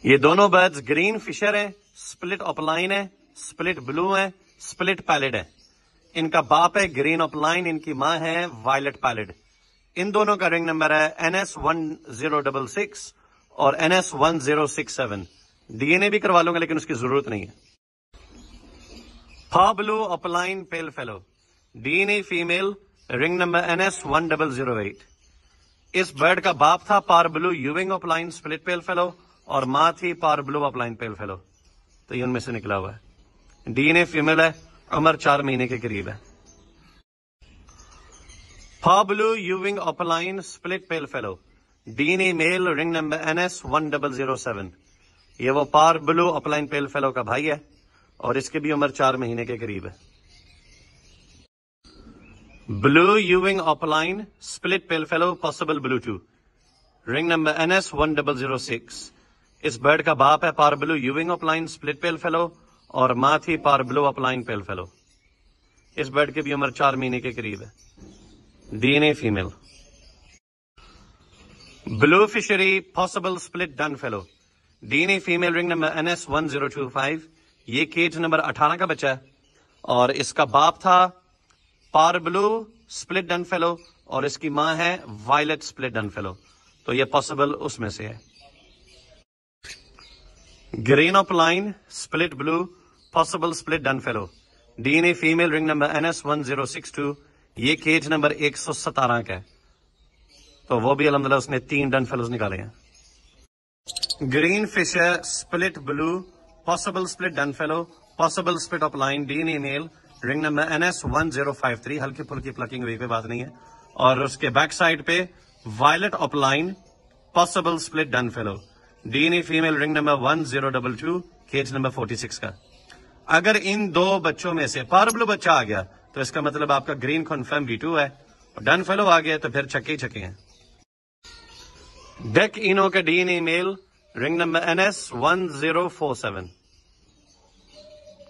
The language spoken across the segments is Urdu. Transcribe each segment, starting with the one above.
یہ دونوں برڈز گرین فشر ہیں، سپلٹ اپلائن ہے، سپلٹ بلو ہے، سپلٹ پیلڈ ہے. ان کا باپ ہے گرین اپلائن، ان کی ماں ہے وائلٹ پیلڈ. ان دونوں کا رنگ نمبر ہے NS1066 اور NS1067. ڈی این اے بھی کروا لوں گا لیکن اس کی ضرورت نہیں ہے. Parblue opaline pale fallow, D N A female, ring number NS1008. اس برڈ کا باپ تھا پار بلو یوونگ اپلائن سپلٹ پیل فیلو اور ماں تھی پار بلو اپلائن پیل فیلو. تو یہ ان میں سے نکلا ہوا ہے. ڈی این اے فیمیل ہے، عمر 4 مہینے کے قریب ہے. Parblue euwing اپلائن split پیل fallow, D N A male, ring number NS1007. یہ وہ پار بلو اپلائن پیل فیلو کا بھائی ہے اور اس کی بھی عمر 4 مہینے کے قریب ہے. بلو euwing اپلائن split پیل fellow possible blue 2، رنگ نمبر NS1006. اس برڈ کا باپ ہے پار بلو یوونگ اپلائن سپلٹ پیل فیلو اور ماں تھی پار بلو اپلائن پیل فیلو. اس برڈ کی بھی عمر 4 مہینے کے قریب ہے. D N A female. Blue fischeri possible split dun fallow, D N A female, ring number NS1025. یہ کیج نمبر 18 کا بچہ ہے اور اس کا باپ تھا پار بلو سپلٹ ڈن فیلو اور اس کی ماں ہے وائلٹ سپلٹ ڈن فیلو. تو یہ پاسبل اس میں سے ہے. Green opaline split blue possible split dun fallow, D N A female, ring number NS1062. یہ کیج نمبر 117 کا ہے. تو وہ بھی الحمدللہ اس نے 3 ڈن فیلوز نکالے ہیں. Green Fischer split blue possible split dun fallow possible split opaline, D N A male, ring number NS1053. ہلکی پھلکی پلکنگ ہوئی، کوئی بات نہیں ہے. اور اس کے بیک سائڈ پہ violet opaline possible split dun fallow, D N A female, ring number 1022، cage number 46 کا. اگر ان دو بچوں میں سے پار بلو بچہ آ گیا تو اس کا مطلب آپ کا گرین کنفرم B2 ہے اور ڈن فیلو آ گیا تو پھر چھکے ہی چھکے ہیں. ڈیک اینو کا D N A male, ring number NS1047.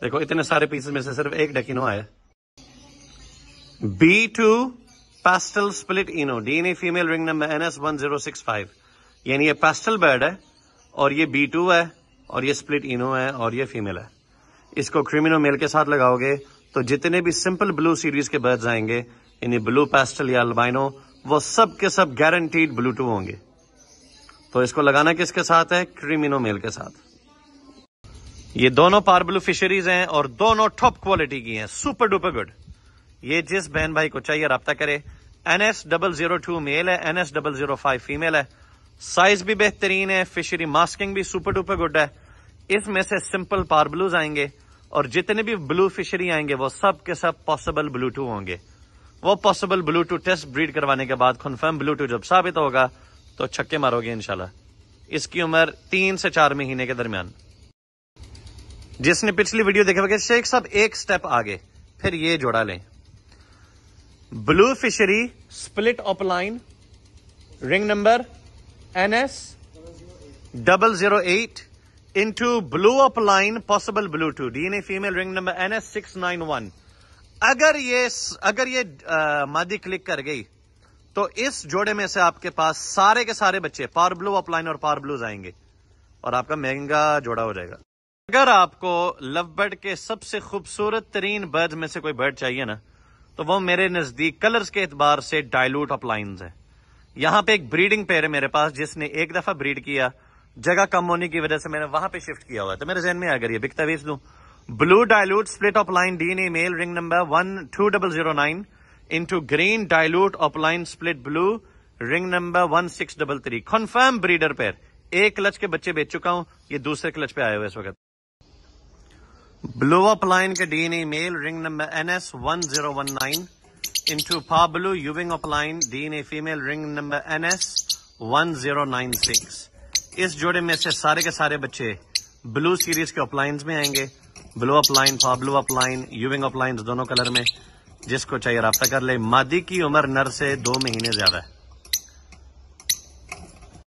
دیکھو اتنے سارے پیسز میں سے صرف ایک ڈیک اینو آیا. B2 پیسٹل سپلٹ اینو، D N A female, ring number NS1065. یعنی یہ پیسٹل برڈ ہے اور یہ B2 ہے اور یہ سپلٹ اینو ہے اور یہ فیمیل ہے. اس کو کریمینو میل کے ساتھ لگاؤ گے تو جتنے بھی سمپل بلو سیریز کے برڈز آئیں گے، یعنی بلو پیسٹل یا البائنو، وہ سب کے سب گارنٹیڈ بلو 2 ہوں گے. تو اس کو لگانا کس کے ساتھ ہے؟ کریمینو میل کے ساتھ. یہ دونوں پار بلو فشریز ہیں اور دونوں ٹاپ کوالٹی کی ہیں، سپر ڈوپر گڈ. یہ جس بہن بھائی کو چاہیے رابطہ کرے. NS002 میل ہے، NS005 فیمیل ہے. سائز بھی بہترین ہے، فشری ماسکنگ بھی سپر ڈوپر گڈ ہے. اس میں سے سمپل پار بلوز آئیں گے اور جتنے بھی بلو فشری آئیں گے وہ سب کے سب پاسبل بلو 2 ہوں گے. وہ پاسبل بلو 2 ٹیسٹ بریڈ کروانے کے بعد کنفرم بلو 2 جب ثابت ہوگا تو چھکے مارو گے انشاءاللہ. اس کی عمر 3 سے 4 مہینے کے درمیان. جس نے پچھلی ویڈیو دیکھے ہوگا شیخ صاحب ایک سٹیپ آگے پھر یہ جوڑا لیں. بلو fishery split opaline, ring number NS008 into blue opaline possible blue 2، D N A female, ring number NS691. اگر یہ مادی کلک کر گئی تو اس جوڑے میں سے آپ کے پاس سارے کے سارے بچے پار بلو اپلائن اور پار بلوز آئیں گے اور آپ کا مہنگا جوڑا ہو جائے گا. اگر آپ کو لو برڈ کے سب سے خوبصورت ترین برڈ میں سے کوئی برڈ چاہیے نا تو وہ میرے نزدیک کلرز کے اعتبار سے ڈائلوٹ اپلائنز ہے. یہاں پہ ایک بریڈنگ پیئر ہے میرے پاس جس نے ایک دفعہ بریڈ کیا، جگہ کم ہونے کی وجہ سے میں نے وہاں پہ شفٹ کیا ہوا ہے. تو میرے ذہن میں اگر یہ بکتا بیچ دوں. Blue dilute split opaline, D N A male, ring number 12009 into green dilute opaline split blue, ring number 1633. Confirm breeder pair. ایک کلچ کے بچے بیچ چکا ہوں، یہ دوسرے کلچ پہ آئے ہوئے اس وقت. بلو اپلائن کے D N A male, ring number NS1019 into parblue euwing opaline, D N A female, ring number NS1096. اس جوڑے میں سے سارے کے سارے بچے بلو سیریز کے اپلائنز میں آئیں گے. بلو اپلائن، پا بلو اپلائن، یوونگ اپلائنز دونوں کلر میں. جس کو چاہیے رابطہ کر لے. مادی کی عمر نر سے 2 مہینے زیادہ ہے.